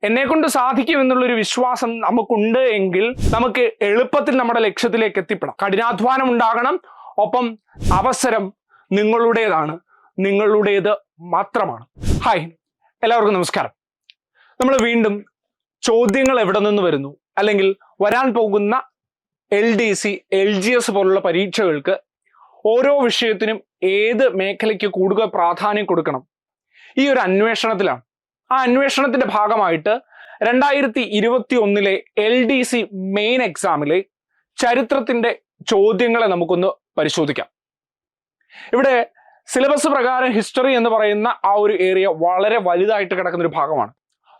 എന്നെ കൊണ്ട് സാധിക്കും എന്നുള്ളൊരു വിശ്വാസം നമുക്കുണ്ട് എങ്കിൽ നമുക്ക് എളുപ്പത്തിൽ നമ്മുടെ ലക്ഷ്യത്തിലേക്ക് എത്തിപ്പെടാം. കഠിനാധ്വാനം ഉണ്ടാകണം, ഒപ്പം അവസരം നിങ്ങളുടേതാണ്, നിങ്ങളുടേത് മാത്രമാണ്. ഹായ്, എല്ലാവർക്കും നമസ്കാരം. നമ്മൾ വീണ്ടും ചോദ്യങ്ങൾ എവിടെ നിന്ന് വരുന്നു, അല്ലെങ്കിൽ വരാൻ പോകുന്ന LDC, LGS പോലുള്ള പരീക്ഷകൾക്ക് ഓരോ വിഷയത്തിനും ഏത് മേഖലയ്ക്ക് കൂടുതൽ പ്രാധാന്യം കൊടുക്കണം, ഈ ഒരു അന്വേഷണത്തിലാണ്. ആ അന്വേഷണത്തിന്റെ ഭാഗമായിട്ട് 2021 LDC മെയിൻ എക്സാമിലെ ചരിത്രത്തിന്റെ ചോദ്യങ്ങളെ നമുക്കൊന്ന് പരിശോധിക്കാം. ഇവിടെ സിലബസ് പ്രകാരം ഹിസ്റ്ററി എന്ന് പറയുന്ന ആ ഒരു ഏരിയ വളരെ വലുതായിട്ട് കിടക്കുന്ന ഒരു ഭാഗമാണ്.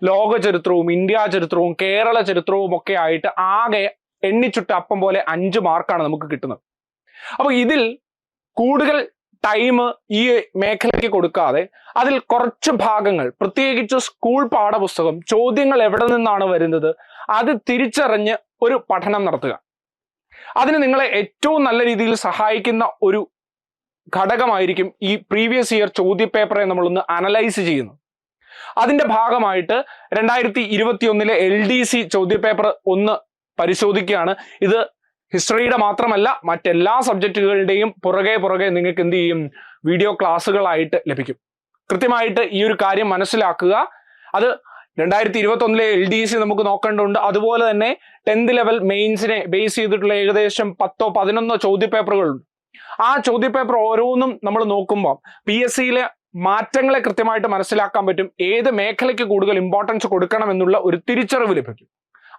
ലോക ചരിത്രവും ഇന്ത്യ ചരിത്രവും കേരള ചരിത്രവും ഒക്കെ ആയിട്ട് ആകെ എണ്ണിച്ചുട്ട് അപ്പം പോലെ 5 മാർക്കാണ് നമുക്ക് കിട്ടുന്നത്. അപ്പൊ ഇതിൽ കൂടുതൽ ടൈം ഈ മേഖലയ്ക്ക് കൊടുക്കാതെ അതിൽ കുറച്ച് ഭാഗങ്ങൾ, പ്രത്യേകിച്ച് സ്കൂൾ പാഠപുസ്തകം ചോദ്യങ്ങൾ എവിടെ നിന്നാണ് വരുന്നത് അത് തിരിച്ചറിഞ്ഞ് ഒരു പഠനം നടത്തുക. അതിന് നിങ്ങളെ ഏറ്റവും നല്ല രീതിയിൽ സഹായിക്കുന്ന ഒരു ഘടകമായിരിക്കും ഈ പ്രീവിയസ് ഇയർ ചോദ്യപേപ്പറെ നമ്മളൊന്ന് അനലൈസ് ചെയ്യുന്നത്. അതിന്റെ ഭാഗമായിട്ട് 2021 LDC ചോദ്യപേപ്പർ ഒന്ന് പരിശോധിക്കുകയാണ്. ഇത് ഹിസ്റ്ററിയുടെ മാത്രമല്ല, മറ്റെല്ലാ സബ്ജക്റ്റുകളുടെയും പുറകെ നിങ്ങൾക്ക് എന്ത് ചെയ്യും, വീഡിയോ ക്ലാസ്സുകളായിട്ട് ലഭിക്കും. കൃത്യമായിട്ട് ഈ ഒരു കാര്യം മനസ്സിലാക്കുക. അത് 2021 LDC നമുക്ക് നോക്കേണ്ടതുണ്ട്. അതുപോലെ തന്നെ 10th ലെവൽ മെയിൻസിനെ ബേസ് ചെയ്തിട്ടുള്ള ഏകദേശം 10-11 ചോദ്യപേപ്പറുകളുണ്ട്. ആ ചോദ്യപേപ്പർ ഓരോന്നും നമ്മൾ നോക്കുമ്പോൾ PSCയിലെ മാറ്റങ്ങളെ കൃത്യമായിട്ട് മനസ്സിലാക്കാൻ പറ്റും. ഏത് മേഖലയ്ക്ക് കൂടുതൽ ഇമ്പോർട്ടൻസ് കൊടുക്കണം എന്നുള്ള ഒരു തിരിച്ചറിവ് ലഭിക്കും.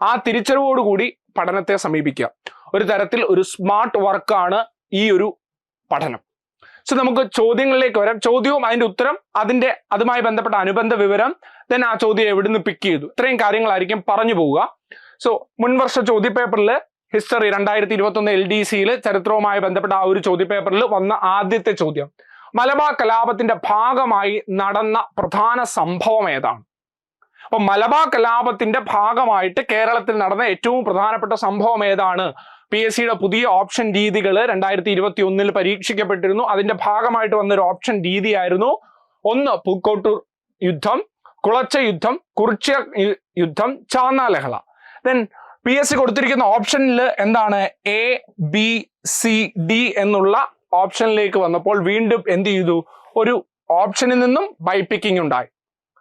ആ തിരിച്ചറിവോടുകൂടി പഠനത്തെ സമീപിക്കുക. ഒരു തരത്തിൽ ഒരു സ്മാർട്ട് വർക്കാണ് ഈ ഒരു പഠനം. സോ നമുക്ക് ചോദ്യങ്ങളിലേക്ക് വരാം. ചോദ്യവും അതിന്റെ ഉത്തരം, അതുമായി ബന്ധപ്പെട്ട അനുബന്ധ വിവരം, ദെൻ ആ ചോദ്യം എവിടുന്ന് പിക്ക് ചെയ്തു, ഇത്രയും കാര്യങ്ങളായിരിക്കും പറഞ്ഞു പോവുക. സോ മുൻവർഷ ചോദ്യപേപ്പറിൽ ഹിസ്റ്ററി 2021 LDCയിൽ ചരിത്രവുമായി ബന്ധപ്പെട്ട ആ ഒരു ചോദ്യപേപ്പറിൽ വന്ന ആദ്യത്തെ ചോദ്യം, മലബാർ കലാപത്തിന്റെ ഭാഗമായി നടന്ന പ്രധാന സംഭവം ഏതാണ്? അപ്പൊ മലബാർ കലാപത്തിന്റെ ഭാഗമായിട്ട് കേരളത്തിൽ നടന്ന ഏറ്റവും പ്രധാനപ്പെട്ട സംഭവം ഏതാണ്? PSCയുടെ പുതിയ ഓപ്ഷൻ രീതികൾ 2021 പരീക്ഷിക്കപ്പെട്ടിരുന്നു. അതിന്റെ ഭാഗമായിട്ട് വന്നൊരു ഓപ്ഷൻ രീതിയായിരുന്നു 1 പൂക്കോട്ടൂർ യുദ്ധം, കുളച്ച യുദ്ധം, കുറിച്യ യുദ്ധം, ചാന്നാ ലഹള. ദെൻ PSC കൊടുത്തിരിക്കുന്ന ഓപ്ഷനിൽ എന്താണ്, A, B, C, D എന്നുള്ള ഓപ്ഷനിലേക്ക് വന്നപ്പോൾ വീണ്ടും എന്ത് ചെയ്തു, ഒരു ഓപ്ഷനിൽ നിന്നും ബൈപിക്കിംഗ് ഉണ്ടായി.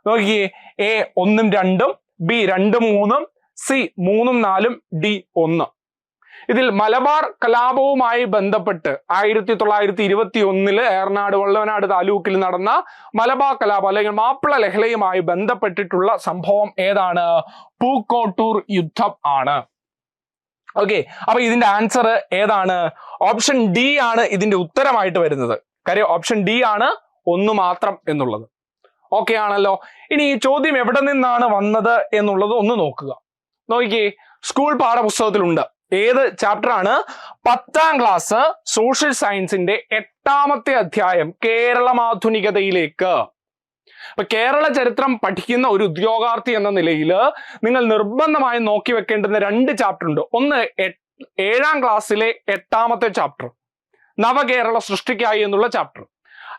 നോക്കിയേ, A 1, 2, B 2, 3, C 3, 4, D 1. ഇതിൽ മലബാർ കലാപവുമായി ബന്ധപ്പെട്ട് 1921 ഏറനാട് വള്ളവനാട് താലൂക്കിൽ നടന്ന മലബാർ കലാപം അല്ലെങ്കിൽ മാപ്പിള ലഹളയുമായി ബന്ധപ്പെട്ടിട്ടുള്ള സംഭവം ഏതാണ്? പൂക്കോട്ടൂർ യുദ്ധം ആണ്. ഓക്കെ, അപ്പൊ ഇതിന്റെ ആൻസർ ഏതാണ്? ഓപ്ഷൻ D ആണ് ഇതിന്റെ ഉത്തരമായിട്ട് വരുന്നത്. കാര്യം ഓപ്ഷൻ D ആണ് 1 മാത്രം എന്നുള്ളത്. ഓക്കെ ആണല്ലോ. ഇനി ഈ ചോദ്യം എവിടെ നിന്നാണ് വന്നത് എന്നുള്ളത് ഒന്ന് നോക്കുക. നോക്കിയേ, സ്കൂൾ പാഠപുസ്തകത്തിലുണ്ട്. ഏത് ചാപ്റ്റർ ആണ്? 10ാം ക്ലാസ് സോഷ്യൽ സയൻസിന്റെ 8ാമത്തെ അധ്യായം, കേരളമാധുനികതയിലേക്ക്. അപ്പൊ കേരള ചരിത്രം പഠിക്കുന്ന ഒരു ഉദ്യോഗാർത്ഥി എന്ന നിലയിൽ നിങ്ങൾ നിർബന്ധമായും നോക്കി വെക്കേണ്ടുന്ന 2 ചാപ്റ്റർ ഉണ്ട്. ഒന്ന് 7ാം ക്ലാസ്സിലെ 8ാമത്തെ ചാപ്റ്റർ, നവകേരള സൃഷ്ടിക്കായി എന്നുള്ള ചാപ്റ്റർ.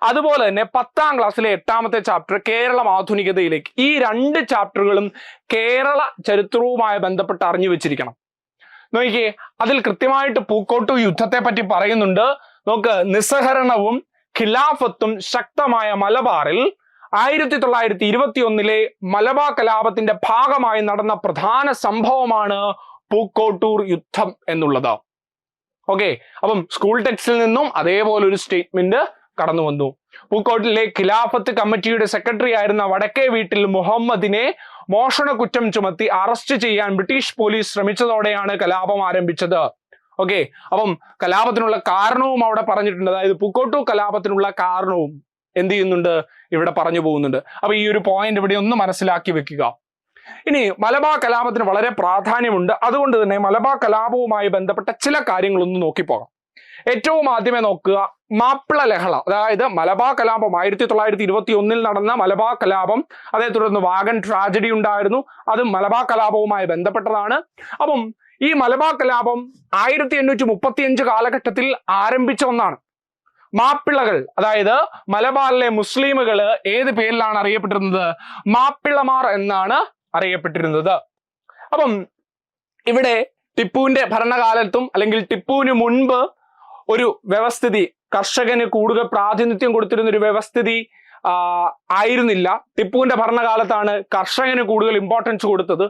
അതുപോലെ തന്നെ 10ാം ക്ലാസ്സിലെ 8ാമത്തെ ചാപ്റ്റർ, കേരളം ആധുനികതയിലേക്ക്. ഈ 2 ചാപ്റ്ററുകളും കേരള ചരിത്രവുമായി ബന്ധപ്പെട്ട് അറിഞ്ഞു വെച്ചിരിക്കണം. നോക്കിയേ, അതിൽ കൃത്യമായിട്ട് പൂക്കോട്ടൂർ യുദ്ധത്തെ പറ്റി പറയുന്നുണ്ട്. നോക്ക്, നിസ്സഹരണവും ഖിലാഫത്തും ശക്തമായ മലബാറിൽ 1921 മലബാർ കലാപത്തിന്റെ ഭാഗമായി നടന്ന പ്രധാന സംഭവമാണ് പൂക്കോട്ടൂർ യുദ്ധം എന്നുള്ളത്. ഓക്കെ, അപ്പം സ്കൂൾ ടെക്സ്റ്റിൽ നിന്നും അതേപോലെ ഒരു സ്റ്റേറ്റ്മെന്റ് കടന്നു വന്നു. പൂക്കോട്ടിലെ ഖിലാഫത്ത് കമ്മിറ്റിയുടെ സെക്രട്ടറി ആയിരുന്ന വടക്കേ വീട്ടിൽ മുഹമ്മദിനെ മോഷണ കുറ്റം ചുമത്തി അറസ്റ്റ് ചെയ്യാൻ ബ്രിട്ടീഷ് പോലീസ് ശ്രമിച്ചതോടെയാണ് കലാപം ആരംഭിച്ചത്. ഓക്കെ, അപ്പം കലാപത്തിനുള്ള കാരണവും അവിടെ പറഞ്ഞിട്ടുണ്ട്. അതായത് പൂക്കോട്ടൂർ കലാപത്തിനുള്ള കാരണവും എന്ത് ചെയ്യുന്നുണ്ട്, ഇവിടെ പറഞ്ഞു പോകുന്നുണ്ട്. അപ്പൊ ഈ ഒരു പോയിന്റ് ഇവിടെ ഒന്ന് മനസ്സിലാക്കി വെക്കുക. ഇനി മലബാർ കലാപത്തിന് വളരെ പ്രാധാന്യമുണ്ട്. അതുകൊണ്ട് തന്നെ മലബാർ കലാപവുമായി ബന്ധപ്പെട്ട ചില കാര്യങ്ങളൊന്ന് നോക്കിപ്പോകാം. ഏറ്റവും ആദ്യമേ നോക്കുക, മാപ്പിള ലഹള. അതായത് മലബാർ കലാപം 1921 നടന്ന മലബാർ കലാപം, അതേ തുടർന്ന് വാഗൺ ട്രാജഡി ഉണ്ടായിരുന്നു. അത് മലബാർ കലാപവുമായി ബന്ധപ്പെട്ടതാണ്. അപ്പം ഈ മലബാർ കലാപം 1835 കാലഘട്ടത്തിൽ ആരംഭിച്ച ഒന്നാണ്. മാപ്പിളകൾ, അതായത് മലബാറിലെ മുസ്ലിമുകൾ ഏത് പേരിലാണ് അറിയപ്പെട്ടിരുന്നത്? മാപ്പിളമാർ എന്നാണ് അറിയപ്പെട്ടിരുന്നത്. അപ്പം ഇവിടെ ടിപ്പുവിന്റെ ഭരണകാലത്തും അല്ലെങ്കിൽ ടിപ്പുവിന് മുൻപ് ഒരു വ്യവസ്ഥിതി, കർഷകന് കൂടുതൽ പ്രാതിനിധ്യം കൊടുത്തിരുന്ന ഒരു വ്യവസ്ഥിതി ആയിരുന്നില്ല. ടിപ്പുവിന്റെ ഭരണകാലത്താണ് കർഷകന് കൂടുതൽ ഇമ്പോർട്ടൻസ് കൊടുത്തത്.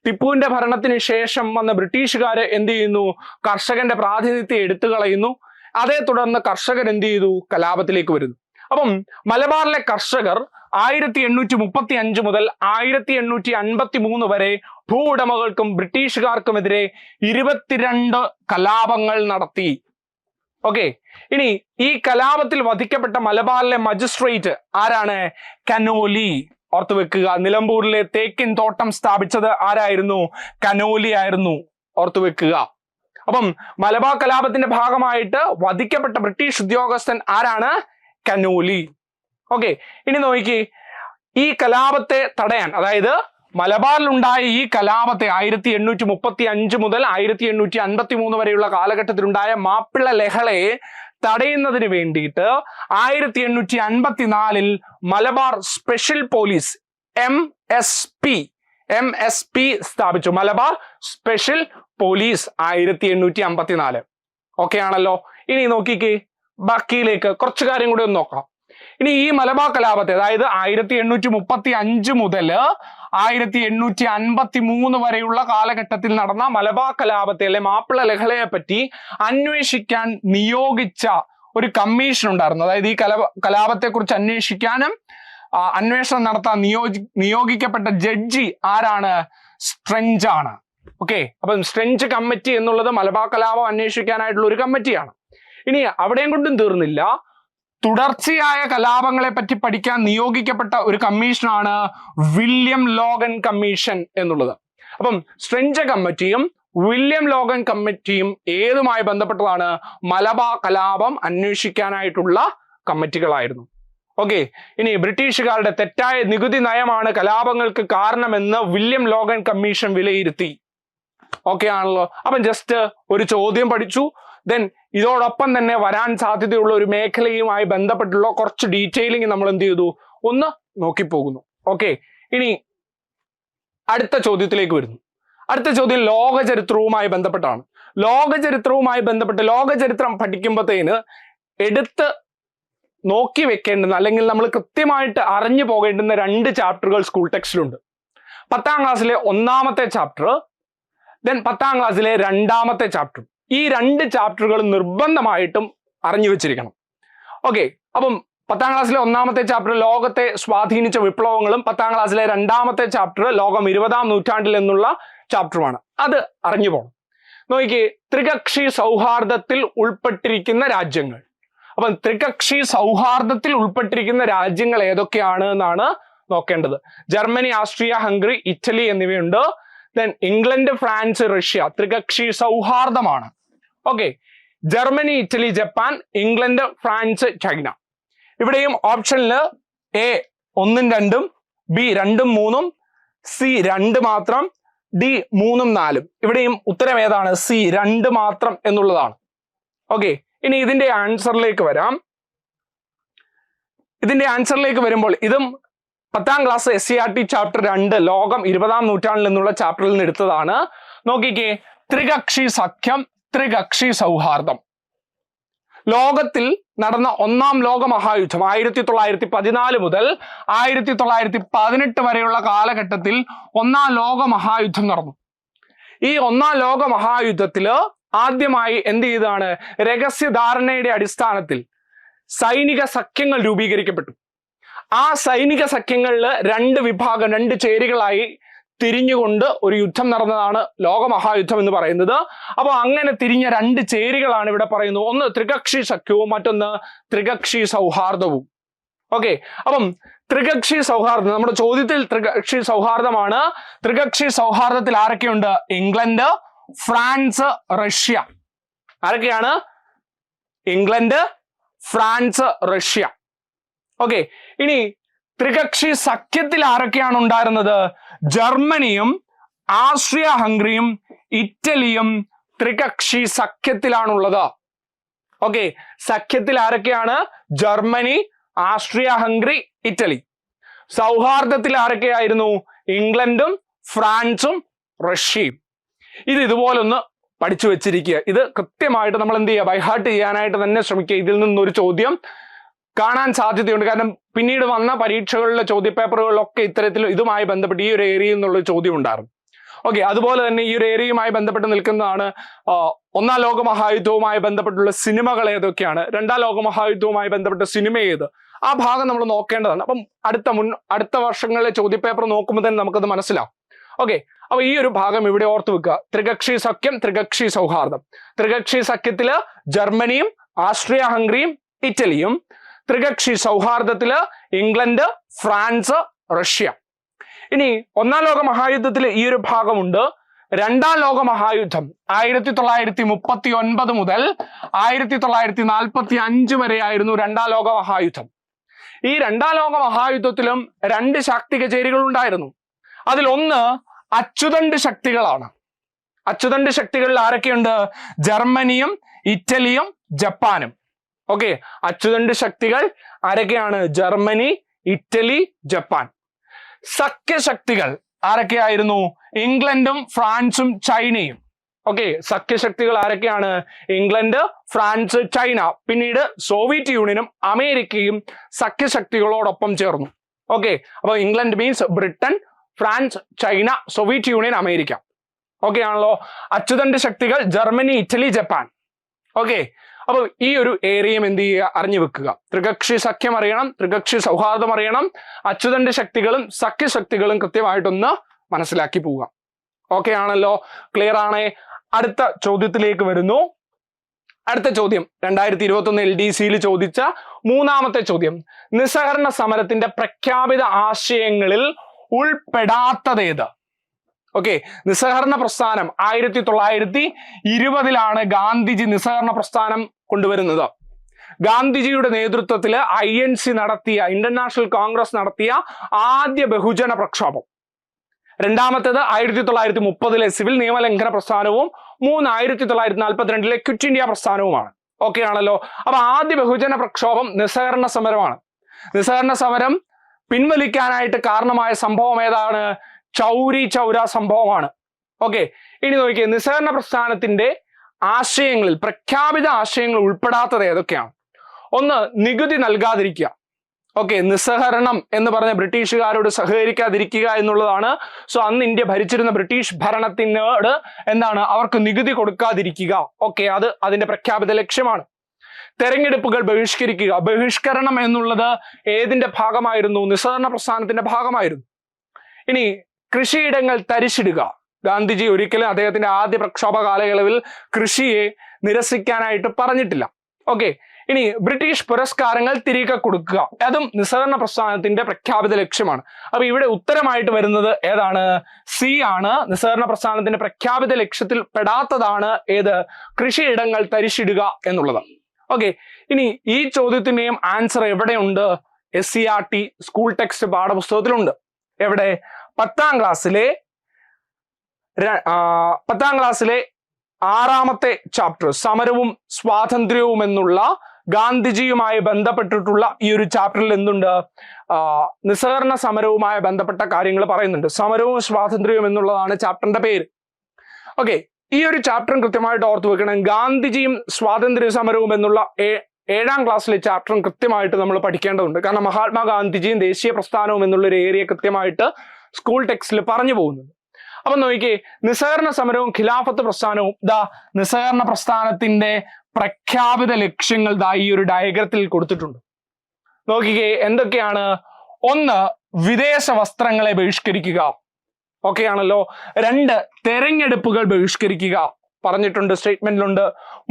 ടിപ്പുവിന്റെ ഭരണത്തിന് ശേഷം വന്ന ബ്രിട്ടീഷുകാര് എന്ത് ചെയ്യുന്നു? കർഷകന്റെ പ്രാതിനിധ്യം എടുത്തു കളയുന്നു. അതേ തുടർന്ന് കർഷകർ എന്ത് ചെയ്തു? കലാപത്തിലേക്ക് വരുന്നു. അപ്പം മലബാറിലെ കർഷകർ 1835 മുതൽ 1853 വരെ ഭൂവുടമകൾക്കും ബ്രിട്ടീഷുകാർക്കുമെതിരെ 22 കലാപങ്ങൾ നടത്തി. ഓക്കെ, ഇനി ഈ കലാപത്തിൽ വധിക്കപ്പെട്ട മലബാറിലെ മജിസ്ട്രേറ്റ് ആരാണ്? കനോലി. ഓർത്തു വെക്കുക, നിലമ്പൂരിലെ തേക്കിൻ തോട്ടം സ്ഥാപിച്ചത് ആരായിരുന്നു? കനോലി ആയിരുന്നു. ഓർത്തു വെക്കുക. അപ്പം മലബാർ കലാപത്തിന്റെ ഭാഗമായിട്ട് വധിക്കപ്പെട്ട ബ്രിട്ടീഷ് ഉദ്യോഗസ്ഥൻ ആരാണ്? കനോലി. ഓക്കെ, ഇനി നോക്കി, ഈ കലാപത്തെ തടയാൻ, അതായത് മലബാറിലുണ്ടായ ഈ കലാപത്തെ 1835 മുതൽ 1853 വരെയുള്ള കാലഘട്ടത്തിലുണ്ടായ മാപ്പിള ലഹളയെ തടയുന്നതിന് വേണ്ടിയിട്ട് 1854 മലബാർ സ്പെഷ്യൽ പോലീസ് MSP സ്ഥാപിച്ചു. Malabar special police 1854. ഓക്കെ ആണല്ലോ. ഇനി നോക്കിക്കേ, ബാക്കിയിലേക്ക് കുറച്ച് കാര്യം കൂടി ഒന്ന് നോക്കാം. ഇനി ഈ മലബാർ കലാപത്തെ, അതായത് 1835 മുതൽ 1853 വരെയുള്ള കാലഘട്ടത്തിൽ നടന്ന മലബാർ കലാപത്തെ അല്ലെ മാപ്പിള ലഹളയെ പറ്റി അന്വേഷിക്കാൻ നിയോഗിച്ച ഒരു കമ്മീഷൻ ഉണ്ടായിരുന്നു. അതായത് ഈ കലാപത്തെ കുറിച്ച് അന്വേഷിക്കാനും അന്വേഷണം നടത്താൻ നിയോഗിക്കപ്പെട്ട ജഡ്ജി ആരാണ്? സ്ട്രെഞ്ച് ആണ്. ഓക്കെ, അപ്പം സ്ട്രെഞ്ച് കമ്മിറ്റി എന്നുള്ളത് മലബാർ കലാപം അന്വേഷിക്കാനായിട്ടുള്ള ഒരു കമ്മിറ്റിയാണ്. ഇനി അവിടെയും കൊണ്ടും തീർന്നില്ല, തുടർച്ചയായ കലാപങ്ങളെ പറ്റി പഠിക്കാൻ നിയോഗിക്കപ്പെട്ട ഒരു കമ്മീഷനാണ് വില്യം ലോഗൻ കമ്മീഷൻ എന്നുള്ളത്. അപ്പം സ്ട്രെഞ്ച് കമ്മിറ്റിയും വില്യം ലോഗൻ കമ്മിറ്റിയും ഏതുമായി ബന്ധപ്പെട്ടതാണ്? മലബാർ കലാപം അന്വേഷിക്കാനായിട്ടുള്ള കമ്മിറ്റികളായിരുന്നു. ഓക്കെ, ഇനി ബ്രിട്ടീഷുകാരുടെ തെറ്റായ നികുതി നയമാണ് കലാപങ്ങൾക്ക് കാരണമെന്ന് വില്യം ലോഗൻ കമ്മീഷൻ വിലയിരുത്തി. ഓക്കെ ആണല്ലോ. അപ്പം ജസ്റ്റ് ഒരു ചോദ്യം പഠിച്ചു. ദെൻ ഇതോടൊപ്പം തന്നെ വരാൻ സാധ്യതയുള്ള ഒരു മേഖലയുമായി ബന്ധപ്പെട്ടുള്ള കുറച്ച് ഡീറ്റെയിലിംഗ് നമ്മൾ എന്ത് ചെയ്തു? ഒന്ന് നോക്കിപ്പോകുന്നു. ഓക്കെ, ഇനി അടുത്ത ചോദ്യത്തിലേക്ക് വരുന്നു. അടുത്ത ചോദ്യം ലോകചരിത്രവുമായി ബന്ധപ്പെട്ടാണ്. ലോകചരിത്രവുമായി ബന്ധപ്പെട്ട് ലോകചരിത്രം പഠിക്കുമ്പോഴത്തേന് എടുത്ത് നോക്കി വെക്കേണ്ടുന്ന, അല്ലെങ്കിൽ നമ്മൾ കൃത്യമായിട്ട് അറിഞ്ഞു പോകേണ്ടുന്ന 2 ചാപ്റ്ററുകൾ സ്കൂൾ ടെക്സ്റ്റിലുണ്ട്. 10ാം ക്ലാസ്സിലെ 1ാമത്തെ ചാപ്റ്റർ, ദെൻ 10ാം ക്ലാസ്സിലെ 2ാമത്തെ ചാപ്റ്റർ. ഈ 2 ചാപ്റ്ററുകൾ നിർബന്ധമായിട്ടും അറിഞ്ഞു വെച്ചിരിക്കണം. ഓക്കെ, അപ്പം 10ാം ക്ലാസ്സിലെ 1ാമത്തെ ചാപ്റ്റർ ലോകത്തെ സ്വാധീനിച്ച വിപ്ലവങ്ങളും 10ാം ക്ലാസ്സിലെ 2ാമത്തെ ചാപ്റ്റർ ലോകം 20ാം നൂറ്റാണ്ടിൽ എന്നുള്ള ചാപ്റ്ററുമാണ്. അത് അറിഞ്ഞു പോകണം. നോക്കിക്കേ, ത്രികക്ഷി സൗഹാർദ്ദത്തിൽ ഉൾപ്പെട്ടിരിക്കുന്ന രാജ്യങ്ങൾ. അപ്പം ത്രികക്ഷി സൗഹാർദ്ദത്തിൽ ഉൾപ്പെട്ടിരിക്കുന്ന രാജ്യങ്ങൾ ഏതൊക്കെയാണ് എന്നാണ് നോക്കേണ്ടത്. ജർമ്മനി, ആസ്ട്രിയ, ഹംഗറി, ഇറ്റലി എന്നിവയുണ്ട്. ദെൻ ഇംഗ്ലണ്ട്, ഫ്രാൻസ്, റഷ്യ ത്രികക്ഷി സൗഹാർദ്ദമാണ്. Okay, Germany, Italy, Japan, England, France, China. ഇവിടെയും ഓപ്ഷനിൽ A 1ഉം 2ഉം, B 2ഉം 3ഉം, C 2 മാത്രം, D 3ഉം 4ഉം. ഇവിടെയും ഉത്തരം ഏതാണ്? C 2 മാത്രം എന്നുള്ളതാണ്. ഓക്കെ, ഇനി ഇതിന്റെ ആൻസറിലേക്ക് വരാം. ഇതിന്റെ ആൻസറിലേക്ക് വരുമ്പോൾ ഇതും 10ാം ക്ലാസ് SCERT ചാപ്റ്റർ 2 ലോകം 20ാം നൂറ്റാണ്ടിൽ എന്നുള്ള ചാപ്റ്ററിൽ നിന്ന് എടുത്തതാണ്. നോക്കിക്കേ, ത്രികക്ഷി സഖ്യം, ത്രികക്ഷി സൗഹാർദ്ദം. ലോകത്തിൽ നടന്ന 1ാം ലോക മഹായുദ്ധം 1914 മുതൽ 1918 വരെയുള്ള കാലഘട്ടത്തിൽ 1ാം ലോക മഹായുദ്ധം നടന്നു. ഈ 1ാം ലോക മഹായുദ്ധത്തില് ആദ്യമായി എന്ത് ചെയ്താണ്? രഹസ്യധാരണയുടെ അടിസ്ഥാനത്തിൽ സൈനിക സഖ്യങ്ങൾ രൂപീകരിക്കപ്പെട്ടു. ആ സൈനിക സഖ്യങ്ങളിൽ 2 വിഭാഗം, 2 ചേരികളായി തിരിഞ്ഞുകൊണ്ട് ഒരു യുദ്ധം നടന്നതാണ് ലോകമഹായുദ്ധം എന്ന് പറയുന്നത്. അപ്പോൾ അങ്ങനെ തിരിഞ്ഞ 2 ചേരികളാണ് ഇവിടെ പറയുന്നത്. ഒന്ന് ത്രികക്ഷി സഖ്യവും മറ്റൊന്ന് ത്രികക്ഷി സൗഹാർദ്ദവും. ഓക്കെ, അപ്പം ത്രികക്ഷി സൗഹാർദ്ദം നമ്മുടെ ചോദ്യത്തിൽ ത്രികക്ഷി സൗഹാർദ്ദമാണ്. ത്രികക്ഷി സൗഹാർദ്ദത്തിൽ ആരൊക്കെയുണ്ട്? England, France, Russia. ആരൊക്കെയാണ്? England, France, Russia. ഓക്കെ, ഇനി ത്രികക്ഷി സഖ്യത്തിൽ ആരൊക്കെയാണ് ഉണ്ടായിരുന്നത്? ജർമ്മനിയും ആസ്ട്രിയ ഹംഗറിയും ഇറ്റലിയും ത്രികക്ഷി സഖ്യത്തിലാണുള്ളത്. ഓക്കെ, സഖ്യത്തിൽ ആരൊക്കെയാണ്? Germany, Austria Hungary, Italy. സൗഹാർദ്ദത്തിൽ ആരൊക്കെയായിരുന്നു? ഇംഗ്ലണ്ടും ഫ്രാൻസും റഷ്യയും. ഇത് ഇതുപോലെ ഒന്ന് പഠിച്ചു വെച്ചിരിക്കുക. ഇത് കൃത്യമായിട്ട് നമ്മൾ എന്ത് ചെയ്യുക, ബൈഹാർട്ട് ചെയ്യാനായിട്ട് തന്നെ ശ്രമിക്കുക. ഇതിൽ നിന്നൊരു ചോദ്യം കാണാൻ സാധ്യതയുണ്ട്. കാരണം പിന്നീട് വന്ന പരീക്ഷകളിലെ ചോദ്യപേപ്പറുകളിലൊക്കെ ഇത്തരത്തിൽ ഇതുമായി ബന്ധപ്പെട്ട് ഈ ഒരു ഏരിയയിൽ നിന്നുള്ള ചോദ്യം ഉണ്ടായിരുന്നു. ഓക്കെ, അതുപോലെ തന്നെ ഈ ഒരു ഏരിയയുമായി ബന്ധപ്പെട്ട് നിൽക്കുന്നതാണ് ഒന്നാം ലോക മഹായുദ്ധവുമായി ബന്ധപ്പെട്ടുള്ള സിനിമകൾ ഏതൊക്കെയാണ്, രണ്ടാം ലോക മഹായുദ്ധവുമായി ബന്ധപ്പെട്ട സിനിമ ഏത്, ആ ഭാഗം നമ്മൾ നോക്കേണ്ടതാണ്. അപ്പം അടുത്ത വർഷങ്ങളിലെ ചോദ്യപേപ്പർ നോക്കുമ്പോൾ തന്നെ നമുക്കത് മനസ്സിലാവും. ഓക്കെ, അപ്പൊ ഈ ഒരു ഭാഗം ഇവിടെ ഓർത്തു വെക്കുക. ത്രികക്ഷി സഖ്യം, ത്രികക്ഷി സൗഹാർദ്ദം. ത്രികക്ഷി സഖ്യത്തില് ജർമ്മനിയും ആസ്ട്രിയ ഹംഗറിയും ഇറ്റലിയും, ത്രികക്ഷി സൗഹാർദ്ദത്തില് ഇംഗ്ലണ്ട്, ഫ്രാൻസ്, റഷ്യ. ഇനി ഒന്നാം ലോക മഹായുദ്ധത്തിൽ ഈ ഒരു ഭാഗമുണ്ട്. രണ്ടാം ലോക മഹായുദ്ധം 1939 മുതൽ 1945 വരെയായിരുന്നു രണ്ടാം ലോക മഹായുദ്ധം. ഈ രണ്ടാം ലോക മഹായുദ്ധത്തിലും 2 ശാക്തിക ചേരികൾ ഉണ്ടായിരുന്നു. അതിലൊന്ന് അച്ചുതണ്ട് ശക്തികളാണ്. അച്ചുതണ്ട് ശക്തികളിൽ ആരൊക്കെയുണ്ട്? ജർമ്മനിയും ഇറ്റലിയും ജപ്പാനും. ഓക്കെ, അച്ചുതണ്ട് ശക്തികൾ ആരൊക്കെയാണ്? Germany, Italy, Japan. സഖ്യശക്തികൾ ആരൊക്കെയായിരുന്നു? ഇംഗ്ലണ്ടും ഫ്രാൻസും ചൈനയും. ഓക്കെ, സഖ്യശക്തികൾ ആരൊക്കെയാണ്? England, France, China. പിന്നീട് സോവിയറ്റ് യൂണിയനും അമേരിക്കയും സഖ്യശക്തികളോടൊപ്പം ചേർന്നു. ഓക്കെ, അപ്പൊ England means Britain, France, China, Soviet Union, America. Okay ആണല്ലോ. അച്ചുതണ്ട് ശക്തികൾ ജർമ്മനി, ഇറ്റലി, ജപ്പാൻ. ഓക്കെ, അപ്പൊ ഈ ഒരു ഏരിയയും എന്ത് ചെയ്യുക, അറിഞ്ഞു വെക്കുക. ത്രികക്ഷി സഖ്യം അറിയണം, ത്രികക്ഷി സൗഹാർദ്ദം അറിയണം, അച്ചുതണ്ട് ശക്തികളും സഖ്യശക്തികളും കൃത്യമായിട്ടൊന്ന് മനസ്സിലാക്കി പോവുക. ഓക്കെ ആണല്ലോ, ക്ലിയർ ആണേ. അടുത്ത ചോദ്യത്തിലേക്ക് വരുന്നു. അടുത്ത ചോദ്യം 2021 LDCയിൽ ചോദിച്ച 3ാമത്തെ ചോദ്യം. നിസ്സഹകരണ സമരത്തിന്റെ പ്രഖ്യാപിത ആശയങ്ങളിൽ ഉൾപ്പെടാത്തതേത്? ഓക്കെ, നിസ്സഹകരണ പ്രസ്ഥാനം 1920 ഗാന്ധിജി നിസ്സഹകരണ പ്രസ്ഥാനം കൊണ്ടുവരുന്നത്. ഗാന്ധിജിയുടെ നേതൃത്വത്തിൽ INC നടത്തിയ, ഇന്റർനാഷണൽ കോൺഗ്രസ് നടത്തിയ ആദ്യ ബഹുജന പ്രക്ഷോഭം. രണ്ടാമത്തേത് 1930 സിവിൽ നിയമലംഘന പ്രസ്ഥാനവും 1942 ക്വിറ്റ് ഇന്ത്യ പ്രസ്ഥാനവുമാണ്. ഓക്കെ ആണല്ലോ. അപ്പൊ ആദ്യ ബഹുജന പ്രക്ഷോഭം നിസ്സഹകരണ സമരമാണ്. നിസ്സഹകരണ സമരം പിൻവലിക്കാനായിട്ട് കാരണമായ സംഭവം ഏതാണ്? ചൗരി ചൗര സംഭവമാണ്. ഓക്കെ, ഇനി നോക്കിയേ, നിസ്സഹകരണ പ്രസ്ഥാനത്തിന്റെ ആശയങ്ങളിൽ പ്രഖ്യാപിത ആശയങ്ങൾ ഉൾപ്പെടാത്തത് ഏതൊക്കെയാണ്? ഒന്ന്, നികുതി നൽകാതിരിക്കുക. ഓക്കെ, നിസ്സഹകരണം എന്ന് പറഞ്ഞ ബ്രിട്ടീഷുകാരോട് സഹകരിക്കാതിരിക്കുക എന്നുള്ളതാണ്. സോ അന്ന് ഇന്ത്യ ഭരിച്ചിരുന്ന ബ്രിട്ടീഷ് ഭരണത്തിനോട് എന്താണ്, അവർക്ക് നികുതി കൊടുക്കാതിരിക്കുക. ഓക്കെ, അത് അതിന്റെ പ്രഖ്യാപിത ലക്ഷ്യമാണ്. തെരഞ്ഞെടുപ്പുകൾ ബഹിഷ്കരിക്കുക. ബഹിഷ്കരണം എന്നുള്ളത് ഏതിന്റെ ഭാഗമായിരുന്നു? നിസ്സഹകരണ പ്രസ്ഥാനത്തിന്റെ ഭാഗമായിരുന്നു. ഇനി കൃഷിയിടങ്ങൾ തരിശിടുക. ഗാന്ധിജി ഒരിക്കലും അദ്ദേഹത്തിന്റെ ആദ്യ പ്രക്ഷോഭ കാലയളവിൽ കൃഷിയെ നിരസിക്കാനായിട്ട് പറഞ്ഞിട്ടില്ല. ഓക്കെ, ഇനി ബ്രിട്ടീഷ് പുരസ്കാരങ്ങൾ തിരികെ കൊടുക്കുക. അതും നിസ്സഹകരണ പ്രസ്ഥാനത്തിന്റെ പ്രഖ്യാപിത ലക്ഷ്യമാണ്. അപ്പൊ ഇവിടെ ഉത്തരമായിട്ട് വരുന്നത് ഏതാണ്? സി ആണ്. നിസ്സഹകരണ പ്രസ്ഥാനത്തിന്റെ പ്രഖ്യാപിത ലക്ഷ്യത്തിൽ പെടാത്തതാണ് ഏത്? കൃഷിയിടങ്ങൾ തരിശിടുക എന്നുള്ളത്. ഓക്കെ, ഇനി ഈ ചോദ്യത്തിന്റെയും ആൻസർ എവിടെയുണ്ട്? SCERT സ്കൂൾ ടെക്സ്റ്റ് പാഠപുസ്തകത്തിലുണ്ട്. എവിടെ? 10ാം ക്ലാസ്സിലെ 6ാമത്തെ ചാപ്റ്റർ, സമരവും സ്വാതന്ത്ര്യവും എന്നുള്ള ഗാന്ധിജിയുമായി ബന്ധപ്പെട്ടിട്ടുള്ള ഈ ഒരു ചാപ്റ്ററിൽ എന്തുണ്ട്? നിസ്സഹകരണ സമരവുമായി ബന്ധപ്പെട്ട കാര്യങ്ങൾ പറയുന്നുണ്ട്. സമരവും സ്വാതന്ത്ര്യവും എന്നുള്ളതാണ് ചാപ്റ്ററിന്റെ പേര്. ഓക്കെ, ഈ ഒരു ചാപ്റ്ററും കൃത്യമായിട്ട് ഓർത്തു വെക്കണം. ഗാന്ധിജിയും സ്വാതന്ത്ര്യ സമരവും എന്നുള്ള 7ാം ക്ലാസ്സിലെ ചാപ്റ്ററും കൃത്യമായിട്ട് നമ്മൾ പഠിക്കേണ്ടതുണ്ട്. കാരണം മഹാത്മാഗാന്ധിജിയും ദേശീയ പ്രസ്ഥാനവും എന്നുള്ള ഒരു ഏരിയ കൃത്യമായിട്ട് സ്കൂൾ ടെക്സ്റ്റിൽ പറഞ്ഞു പോകുന്നുണ്ട്. അപ്പൊ നോക്കിയേ, നിസ്സഹകരണ സമരവും ഖിലാഫത്ത് പ്രസ്ഥാനവും, നിസ്സഹകരണ പ്രസ്ഥാനത്തിന്റെ പ്രഖ്യാപിത ലക്ഷ്യങ്ങൾ ഈ ഒരു ഡയഗ്രത്തിൽ കൊടുത്തിട്ടുണ്ട്. നോക്കിക്കേ, എന്തൊക്കെയാണ്? 1, വിദേശ വസ്ത്രങ്ങളെ ബഹിഷ്കരിക്കുക. ഓക്കെ ആണല്ലോ. 2, തെരഞ്ഞെടുപ്പുകൾ ബഹിഷ്കരിക്കുക, പറഞ്ഞിട്ടുണ്ട്, സ്റ്റേറ്റ്മെന്റിലുണ്ട്.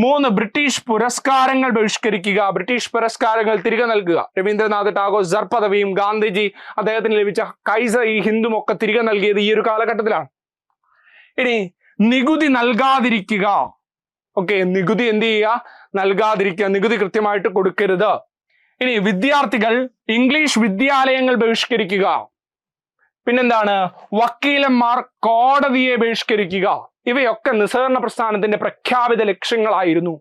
3, ബ്രിട്ടീഷ് പുരസ്കാരങ്ങൾ ബഹിഷ്കരിക്കുക. ബ്രിട്ടീഷ് പുരസ്കാരങ്ങൾ തിരികെ നൽകുക. രവീന്ദ്രനാഥ് ടാഗോർ സർ പദവിയും ഗാന്ധിജി അദ്ദേഹത്തിന് ലഭിച്ച കൈസർ-ഇ-ഹിന്ദും ഒക്കെ തിരികെ നൽകിയത് ഈ ഒരു കാലഘട്ടത്തിലാണ്. ഇനി നികുതി നൽകാതിരിക്കുക. ഓക്കെ, നികുതി എന്ത് ചെയ്യുക? നൽകാതിരിക്കുക. നികുതി കൃത്യമായിട്ട് കൊടുക്കരുത്. ഇനി വിദ്യാർത്ഥികൾ ഇംഗ്ലീഷ് വിദ്യാലയങ്ങൾ ബഹിഷ്കരിക്കുക. പിന്നെന്താണ്? വക്കീലന്മാർ കോടതിയെ ബഹിഷ്കരിക്കുക. ഇവയൊക്കെ നിസ്സഹകരണ പ്രസ്ഥാനത്തിന്റെ പ്രഖ്യാപിത ലക്ഷ്യങ്ങളായിരുന്നു.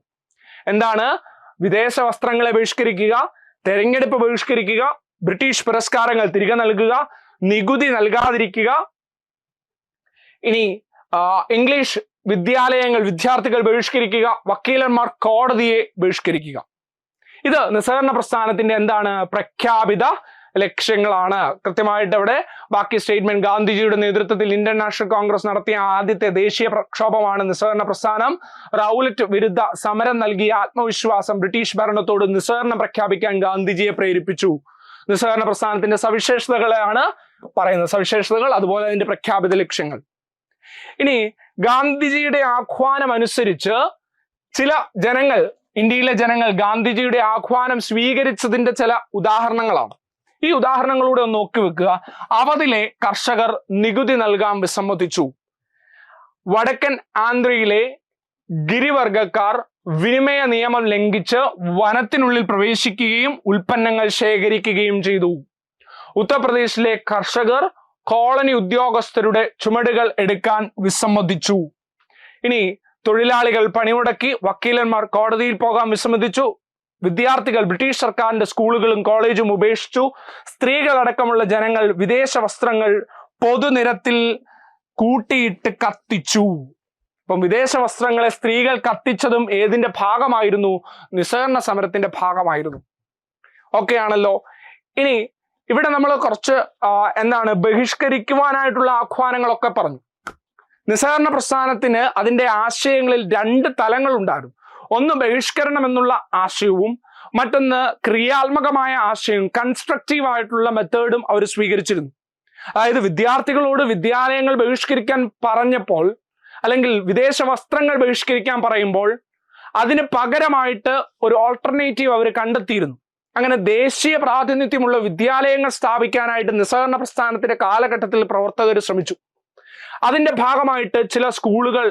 എന്താണ്? വിദേശ വസ്ത്രങ്ങളെ ബഹിഷ്കരിക്കുക, തെരഞ്ഞെടുപ്പ് ബഹിഷ്കരിക്കുക, ബ്രിട്ടീഷ് പുരസ്കാരങ്ങൾ തിരികെ നൽകുക, നികുതി നൽകാതിരിക്കുക, ഇനി ഇംഗ്ലീഷ് വിദ്യാലയങ്ങൾ വിദ്യാർത്ഥികൾ ബഹിഷ്കരിക്കുക, വക്കീലന്മാർ കോടതിയെ ബഹിഷ്കരിക്കുക. ഇത് നിസ്സഹകരണ പ്രസ്ഥാനത്തിന്റെ എന്താണ്? പ്രഖ്യാപിത ലക്ഷ്യങ്ങളാണ്. കൃത്യമായിട്ട് അവിടെ ബാക്കി സ്റ്റേറ്റ്മെന്റ്. ഗാന്ധിജിയുടെ നേതൃത്വത്തിൽ ഇന്ത്യൻ നാഷണൽ കോൺഗ്രസ് നടത്തിയ ആദ്യത്തെ ദേശീയ പ്രക്ഷോഭമാണ് നിസ്സഹകരണ പ്രസ്ഥാനം. റൗലറ്റ് വിരുദ്ധ സമരം നൽകിയ ആത്മവിശ്വാസം ബ്രിട്ടീഷ് ഭരണത്തോട് നിസ്സഹകരണം പ്രഖ്യാപിക്കാൻ ഗാന്ധിജിയെ പ്രേരിപ്പിച്ചു. നിസ്സഹകരണ പ്രസ്ഥാനത്തിന്റെ സവിശേഷതകളെയാണ് പറയുന്നത്. സവിശേഷതകൾ, അതുപോലെ അതിന്റെ പ്രഖ്യാപിത ലക്ഷ്യങ്ങൾ. ഇനി ഗാന്ധിജിയുടെ ആഹ്വാനം അനുസരിച്ച് ചില ജനങ്ങൾ, ഇന്ത്യയിലെ ജനങ്ങൾ ഗാന്ധിജിയുടെ ആഹ്വാനം സ്വീകരിച്ചതിന്റെ ചില ഉദാഹരണങ്ങളാണ്. ഈ ഉദാഹരണങ്ങളൂടെ ഒന്ന് നോക്കി വെക്കുക. അവധിലെ കർഷകർ നികുതി നൽകാൻ വിസമ്മതിച്ചു. വടക്കൻ ആന്ധ്രയിലെ ഗിരിവർഗക്കാർ വിനിമയ നിയമം ലംഘിച്ച് വനത്തിനുള്ളിൽ പ്രവേശിക്കുകയും ഉൽപ്പന്നങ്ങൾ ശേഖരിക്കുകയും ചെയ്തു. ഉത്തർപ്രദേശിലെ കർഷകർ കോളനി ഉദ്യോഗസ്ഥരുടെ ചുമടുകൾ എടുക്കാൻ വിസമ്മതിച്ചു. ഇനി തൊഴിലാളികൾ പണിമുടക്കി, വക്കീലന്മാർ കോടതിയിൽ പോകാൻ വിസമ്മതിച്ചു. വിദ്യാർത്ഥികൾ ബ്രിട്ടീഷ് സർക്കാരിന്റെ സ്കൂളുകളും കോളേജും ഉപേക്ഷിച്ചു. സ്ത്രീകളടക്കമുള്ള ജനങ്ങൾ വിദേശ വസ്ത്രങ്ങൾ പൊതുനിരത്തിൽ കൂട്ടിയിട്ട് കത്തിച്ചു. അപ്പം വിദേശ വസ്ത്രങ്ങളെ സ്ത്രീകൾ കത്തിച്ചതും ഏതിന്റെ ഭാഗമായിരുന്നു? നിസ്സഹകരണ സമരത്തിന്റെ ഭാഗമായിരുന്നു. ഓക്കെ ആണല്ലോ. ഇനി ഇവിടെ നമ്മൾ കുറച്ച് ബഹിഷ്കരിക്കുവാനായിട്ടുള്ള ആഹ്വാനങ്ങളൊക്കെ പറഞ്ഞു. നിസ്സഹകരണ പ്രസ്ഥാനത്തിന് അതിന്റെ ആശയങ്ങളിൽ രണ്ട് തലങ്ങൾ ഉണ്ടായിരുന്നു. ഒന്ന് ബഹിഷ്കരണം എന്നുള്ള ആശയവും മറ്റൊന്ന് ക്രിയാത്മകമായ ആശയവും, കൺസ്ട്രക്റ്റീവ് ആയിട്ടുള്ള മെത്തേഡും അവർ സ്വീകരിച്ചിരുന്നു. അതായത് വിദ്യാർത്ഥികളോട് വിദ്യാലയങ്ങൾ ബഹിഷ്കരിക്കാൻ പറഞ്ഞപ്പോൾ, അല്ലെങ്കിൽ വിദേശ വസ്ത്രങ്ങൾ ബഹിഷ്കരിക്കാൻ പറയുമ്പോൾ അതിന് പകരമായിട്ട് ഒരു ഓൾട്ടർനേറ്റീവ് അവർ കണ്ടെത്തിയിരുന്നു. അങ്ങനെ ദേശീയ പ്രാതിനിധ്യമുള്ള വിദ്യാലയങ്ങൾ സ്ഥാപിക്കാനായിട്ട് നിസ്സഹകരണ പ്രസ്ഥാനത്തിന്റെ കാലഘട്ടത്തിൽ പ്രവർത്തകർ ശ്രമിച്ചു. അതിന്റെ ഭാഗമായിട്ട് ചില സ്കൂളുകൾ,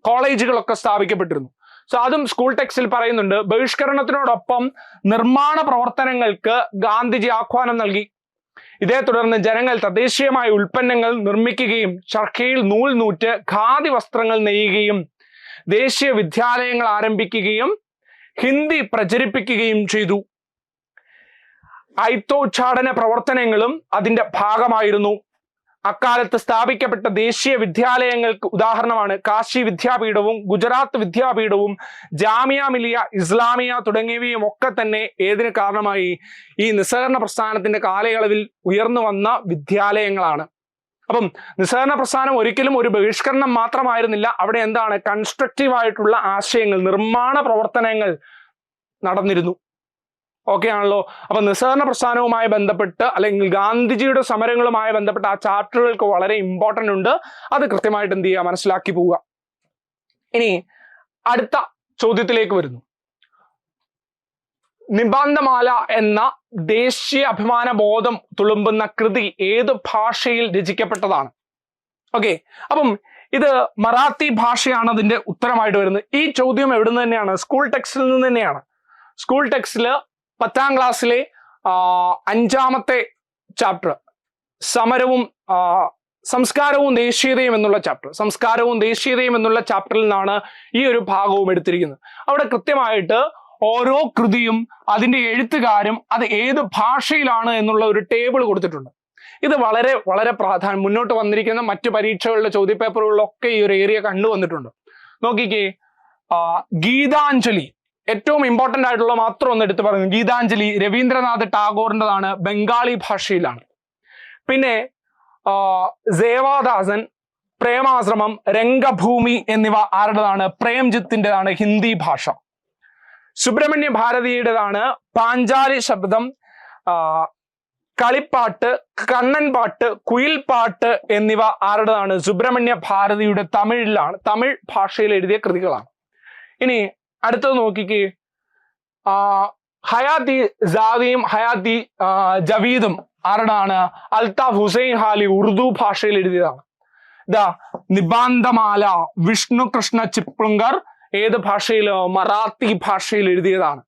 കോളേജുകളൊക്കെ സ്ഥാപിക്കപ്പെട്ടിരുന്നു. സോ അതും സ്കൂൾ ടെക്സ്റ്റിൽ പറയുന്നുണ്ട്. ബഹിഷ്കരണത്തിനോടൊപ്പം നിർമ്മാണ പ്രവർത്തനങ്ങൾക്ക് ഗാന്ധിജി ആഹ്വാനം നൽകി. ഇതേ തുടർന്ന് ജനങ്ങൾ തദ്ദേശീയമായ ഉൽപ്പന്നങ്ങൾ നിർമ്മിക്കുകയും ചർക്കയിൽ നൂൽ നൂറ്റ് ഖാദി വസ്ത്രങ്ങൾ നെയ്യുകയും ദേശീയ വിദ്യാലയങ്ങൾ ആരംഭിക്കുകയും ഹിന്ദി പ്രചരിപ്പിക്കുകയും ചെയ്തു. ഐത്തോച്ചാടന പ്രവർത്തനങ്ങളും അതിന്റെ ഭാഗമായിരുന്നു. അക്കാലത്ത് സ്ഥാപിക്കപ്പെട്ട ദേശീയ വിദ്യാലയങ്ങൾക്ക് ഉദാഹരണമാണ് കാശി വിദ്യാപീഠവും ഗുജറാത്ത് വിദ്യാപീഠവും ജാമിയ മിലിയ ഇസ്ലാമിയ തുടങ്ങിയവയും ഒക്കെ തന്നെ ഏതിന് കാരണമായി? ഈ നിസ്സഹകരണ പ്രസ്ഥാനത്തിന്റെ കാലയളവിൽ ഉയർന്നു വന്ന വിദ്യാലയങ്ങളാണ്. അപ്പം നിസ്സഹകരണ പ്രസ്ഥാനം ഒരിക്കലും ഒരു ബഹിഷ്കരണം മാത്രമായിരുന്നില്ല. അവിടെ കൺസ്ട്രക്റ്റീവ് ആയിട്ടുള്ള ആശയങ്ങൾ, നിർമ്മാണ പ്രവർത്തനങ്ങൾ നടന്നിരുന്നു. ഓക്കെ ആണല്ലോ. അപ്പൊ നിസ്സഹകരണ പ്രസ്ഥാനവുമായി ബന്ധപ്പെട്ട് അല്ലെങ്കിൽ ഗാന്ധിജിയുടെ സമരങ്ങളുമായി ബന്ധപ്പെട്ട ആ ചാപ്റ്ററുകൾക്ക് വളരെ ഇമ്പോർട്ടന്റ് ഉണ്ട്. അത് കൃത്യമായിട്ട് മനസ്സിലാക്കി പോവുക. ഇനി അടുത്ത ചോദ്യത്തിലേക്ക് വരുന്നു. നിബന്ധമാല എന്ന ദേശീയ അഭിമാന ബോധം തുളുമ്പുന്ന കൃതി ഏത് ഭാഷയിൽ രചിക്കപ്പെട്ടതാണ്? ഓക്കെ, അപ്പം ഇത് മറാത്തി ഭാഷയാണ് അതിന്റെ ഉത്തരമായിട്ട് വരുന്നത്. ഈ ചോദ്യം എവിടെ നിന്ന് തന്നെയാണ്? സ്കൂൾ ടെക്സ്റ്റിൽ നിന്ന് തന്നെയാണ്. സ്കൂൾ ടെക്സ്റ്റില് 10ാം ക്ലാസ്സിലെ 5ാമത്തെ ചാപ്റ്റർ സമരവും സംസ്കാരവും ദേശീയതയും എന്നുള്ള ചാപ്റ്റർ, സംസ്കാരവും ദേശീയതയും എന്നുള്ള ചാപ്റ്ററിൽ നിന്നാണ് ഈ ഒരു ഭാഗവും എടുത്തിരിക്കുന്നത്. അവിടെ കൃത്യമായിട്ട് ഓരോ കൃതിയും അതിന്റെ എഴുത്തുകാരും അത് ഏത് ഭാഷയിലാണ് എന്നുള്ള ഒരു ടേബിൾ കൊടുത്തിട്ടുണ്ട്. ഇത് വളരെ വളരെ പ്രാധാന്യം, മുന്നോട്ട് വന്നിരിക്കുന്ന മറ്റു പരീക്ഷകളുടെ ചോദ്യപേപ്പറുകളിലൊക്കെ ഈ ഒരു ഏരിയ കണ്ടുവന്നിട്ടുണ്ട്. നോക്കിക്കേ, ഗീതാഞ്ജലി ഏറ്റവും ഇമ്പോർട്ടന്റ് ആയിട്ടുള്ള മാത്രം ഒന്ന് എടുത്ത് പറയുന്നു. ഗീതാഞ്ജലി രവീന്ദ്രനാഥ് ടാഗോറിൻ്റെതാണ്, ബംഗാളി ഭാഷയിലാണ്. പിന്നെ സേവാദാസൻ, പ്രേമാശ്രമം, രംഗഭൂമി എന്നിവ ആരുടേതാണ്? പ്രേംജിത്തിൻ്റെതാണ്, ഹിന്ദി ഭാഷ. സുബ്രഹ്മണ്യ ഭാരതിയുടേതാണ് പാഞ്ചാലി ശബ്ദം, കളിപ്പാട്ട്, കണ്ണൻ പാട്ട്, കുയിൽ പാട്ട് എന്നിവ ആരുടേതാണ്? സുബ്രഹ്മണ്യ ഭാരതിയുടെ തമിഴിലാണ്, തമിഴ് ഭാഷയിൽ എഴുതിയ കൃതികളാണ്. ഇനി അടുത്തത് നോക്കിക്കേ, ഹയാത്തി ജാദിയും ഹയാത്തി ജവീദും ആരുടെയാണ്? അൽതാഫ് ഹുസൈൻ ഹാലി ഉറുദു ഭാഷയിൽ എഴുതിയതാണ്. നിബാന്ധമാല വിഷ്ണു കൃഷ്ണ ചിപ്ലുങ്കർ ഏത് ഭാഷയിൽ? മറാത്തി ഭാഷയിൽ എഴുതിയതാണ്.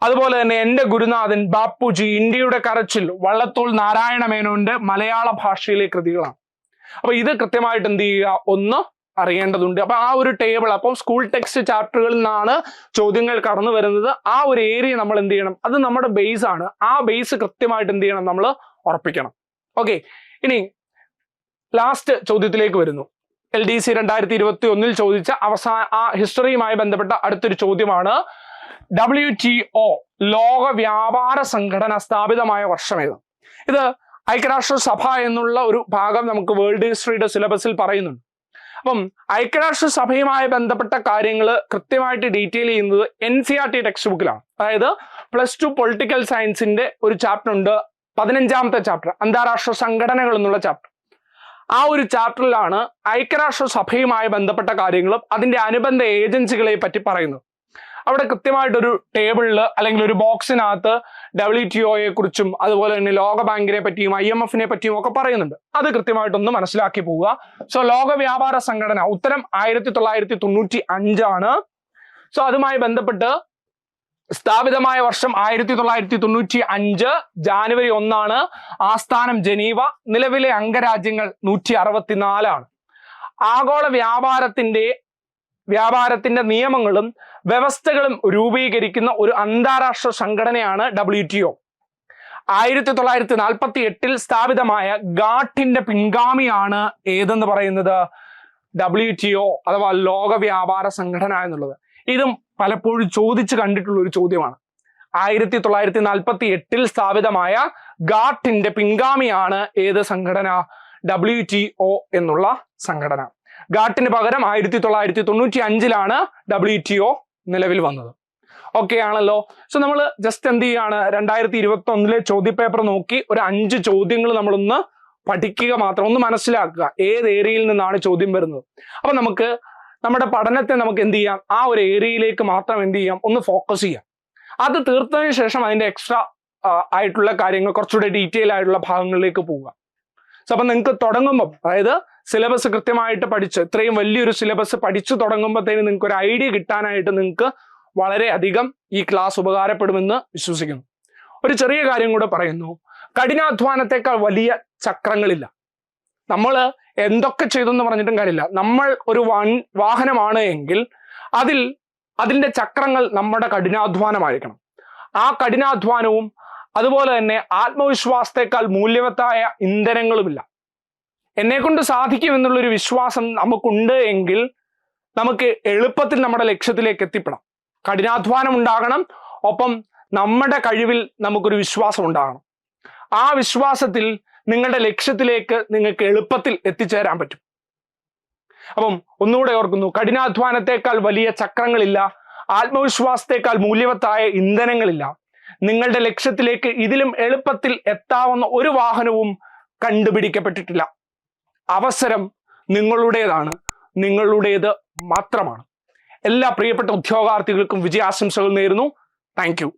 അതുപോലെ തന്നെ എന്റെ ഗുരുനാഥൻ ബാപ്പുജി, ഇന്ത്യയുടെ കരച്ചിൽ വള്ളത്തോൾ നാരായണ മേനോന്റെ മലയാള ഭാഷയിലെ കൃതികളാണ്. അപ്പൊ ഇത് കൃത്യമായിട്ട് ഒന്ന് അറിയേണ്ടതുണ്ട്. അപ്പൊ ആ ഒരു ടേബിൾ, അപ്പം സ്കൂൾ ടെക്സ്റ്റ് ചാപ്റ്ററുകളിൽ നിന്നാണ് ചോദ്യങ്ങൾ കടന്നു വരുന്നത്. ആ ഒരു ഏരിയ നമ്മൾ എന്ത് ചെയ്യണം? അത് നമ്മുടെ ബേസ് ആണ്. ആ ബേസ് കൃത്യമായിട്ട് എന്ത് ചെയ്യണം? നമ്മൾ ഉറപ്പിക്കണം. ഓക്കെ, ഇനി ലാസ്റ്റ് ചോദ്യത്തിലേക്ക് വരുന്നു. LDC 2021 ചോദിച്ച ആ ഹിസ്റ്ററിയുമായി ബന്ധപ്പെട്ട അടുത്തൊരു ചോദ്യമാണ്. WTO ലോക വ്യാപാര സംഘടന സ്ഥാപിതമായ വർഷം ഏത്? ഇത് ഐക്യരാഷ്ട്രസഭ എന്നുള്ള ഒരു ഭാഗം നമുക്ക് വേൾഡ് ഹിസ്റ്ററിയുടെ സിലബസിൽ പറയുന്നുണ്ട്. അപ്പം ഐക്യരാഷ്ട്രസഭയുമായി ബന്ധപ്പെട്ട കാര്യങ്ങൾ കൃത്യമായിട്ട് ഡീറ്റെയിൽ ചെയ്യുന്നത് NCERT ടെക്സ്റ്റ് ബുക്കിലാണ്. അതായത് +2 പൊളിറ്റിക്കൽ സയൻസിന്റെ ഒരു ചാപ്റ്റർ ഉണ്ട്, 15ാമത്തെ ചാപ്റ്റർ, അന്താരാഷ്ട്ര സംഘടനകൾ എന്നുള്ള ചാപ്റ്റർ. ആ ഒരു ചാപ്റ്ററിലാണ് ഐക്യരാഷ്ട്രസഭയുമായി ബന്ധപ്പെട്ട കാര്യങ്ങളും അതിന്റെ അനുബന്ധ ഏജൻസികളെ പറ്റി പറയുന്നത്. അവിടെ കൃത്യമായിട്ടൊരു ടേബിളിൽ അല്ലെങ്കിൽ ഒരു ബോക്സിനകത്ത് WTOയെ കുറിച്ചും അതുപോലെ തന്നെ ലോക ബാങ്കിനെ പറ്റിയും IMFനെ പറ്റിയും ഒക്കെ പറയുന്നുണ്ട്. അത് കൃത്യമായിട്ടൊന്ന് മനസ്സിലാക്കി പോവുക. സോ ലോക വ്യാപാര സംഘടന ഉത്തരം 1995 ആണ്. സോ അതുമായി ബന്ധപ്പെട്ട് സ്ഥാപിതമായ വർഷം 1995 ജാനുവരി 1 ആസ്ഥാനം ജനീവ. നിലവിലെ അംഗരാജ്യങ്ങൾ 164 ആണ്. ആഗോള വ്യാപാരത്തിന്റെ നിയമങ്ങളും വ്യവസ്ഥകളും രൂപീകരിക്കുന്ന ഒരു അന്താരാഷ്ട്ര സംഘടനയാണ് WTO. 1948 സ്ഥാപിതമായ ഗാട്ടിന്റെ പിൻഗാമിയാണ് ഏതെന്ന് പറയുന്നത് WTO അഥവാ ലോക വ്യാപാര സംഘടന എന്നുള്ളത്. ഇതും പലപ്പോഴും ചോദിച്ചു കണ്ടിട്ടുള്ള ഒരു ചോദ്യമാണ്. 1948 സ്ഥാപിതമായ ഗാട്ടിന്റെ പിൻഗാമിയാണ് ഏത് സംഘടന? WTO എന്നുള്ള സംഘടന. ഗാട്ടിന് പകരം 1995 WTO നിലവിൽ വന്നത്. ഓക്കെ ആണല്ലോ. സോ നമ്മൾ ജസ്റ്റ് എന്ത് ചെയ്യാണ്, 2021 ചോദ്യപേപ്പർ നോക്കി ഒരു 5 ചോദ്യങ്ങൾ നമ്മളൊന്ന് പഠിക്കുക മാത്രം, ഒന്ന് മനസ്സിലാക്കുക ഏത് ഏരിയയിൽ നിന്നാണ് ചോദ്യം വരുന്നത്. അപ്പൊ നമുക്ക് നമ്മുടെ പഠനത്തെ നമുക്ക് എന്ത് ചെയ്യാം, ആ ഒരു ഏരിയയിലേക്ക് മാത്രം എന്ത് ചെയ്യാം, ഒന്ന് ഫോക്കസ് ചെയ്യാം. അത് തീർത്തതിന് ശേഷം അതിന്റെ എക്സ്ട്രാ ആയിട്ടുള്ള കാര്യങ്ങൾ കുറച്ചുകൂടെ ഡീറ്റെയിൽ ആയിട്ടുള്ള ഭാഗങ്ങളിലേക്ക് പോവുക. സോ അപ്പൊ നിങ്ങൾക്ക് തുടങ്ങുമ്പോൾ, അതായത് സിലബസ് കൃത്യമായിട്ട് പഠിച്ച് ഇത്രയും വലിയൊരു സിലബസ് പഠിച്ചു തുടങ്ങുമ്പോഴത്തേന് നിങ്ങൾക്ക് ഒരു ഐഡിയ കിട്ടാനായിട്ട് നിങ്ങൾക്ക് വളരെയധികം ഈ ക്ലാസ് ഉപകാരപ്പെടുമെന്ന് വിശ്വസിക്കുന്നു. ഒരു ചെറിയ കാര്യം കൂടെ പറയുന്നു. കഠിനാധ്വാനത്തെക്കാൾ വലിയ ചക്രങ്ങളില്ല. നമ്മൾ എന്തൊക്കെ ചെയ്തെന്ന് പറഞ്ഞിട്ടും കാര്യമില്ല. നമ്മൾ ഒരു വാഹനമാണ് എങ്കിൽ അതിന്റെ ചക്രങ്ങൾ നമ്മുടെ കഠിനാധ്വാനമായിരിക്കണം. ആ കഠിനാധ്വാനവും അതുപോലെ തന്നെ ആത്മവിശ്വാസത്തെക്കാൾ മൂല്യവത്തായ ഇന്ധനങ്ങളുമില്ല. എന്നെക്കൊണ്ട് സാധിക്കും എന്നുള്ളൊരു വിശ്വാസം നമുക്കുണ്ട് എങ്കിൽ നമുക്ക് എളുപ്പത്തിൽ നമ്മുടെ ലക്ഷ്യത്തിലേക്ക് എത്തിപ്പെടാം. കഠിനാധ്വാനം ഉണ്ടാകണം, ഒപ്പം നമ്മുടെ കഴിവിൽ നമുക്കൊരു വിശ്വാസം ഉണ്ടാകണം. ആ വിശ്വാസത്തിൽ നിങ്ങളുടെ ലക്ഷ്യത്തിലേക്ക് നിങ്ങൾക്ക് എളുപ്പത്തിൽ എത്തിച്ചേരാൻ പറ്റും. അപ്പം ഒന്നുകൂടെ ഓർക്കുന്നു, കഠിനാധ്വാനത്തെക്കാൾ വലിയ ചക്രങ്ങളില്ല, ആത്മവിശ്വാസത്തെക്കാൾ മൂല്യവത്തായ ഇന്ധനങ്ങളില്ല. നിങ്ങളുടെ ലക്ഷ്യത്തിലേക്ക് ഇതിലും എളുപ്പത്തിൽ എത്താവുന്ന ഒരു വാഹനവും കണ്ടുപിടിക്കപ്പെട്ടിട്ടില്ല. അവസരം നിങ്ങളുടേതാണ്, നിങ്ങളുടേത് മാത്രമാണ്. എല്ലാ പ്രിയപ്പെട്ട ഉദ്യോഗാർത്ഥികൾക്കും വിജയാശംസകൾ നേരുന്നു. Thank you.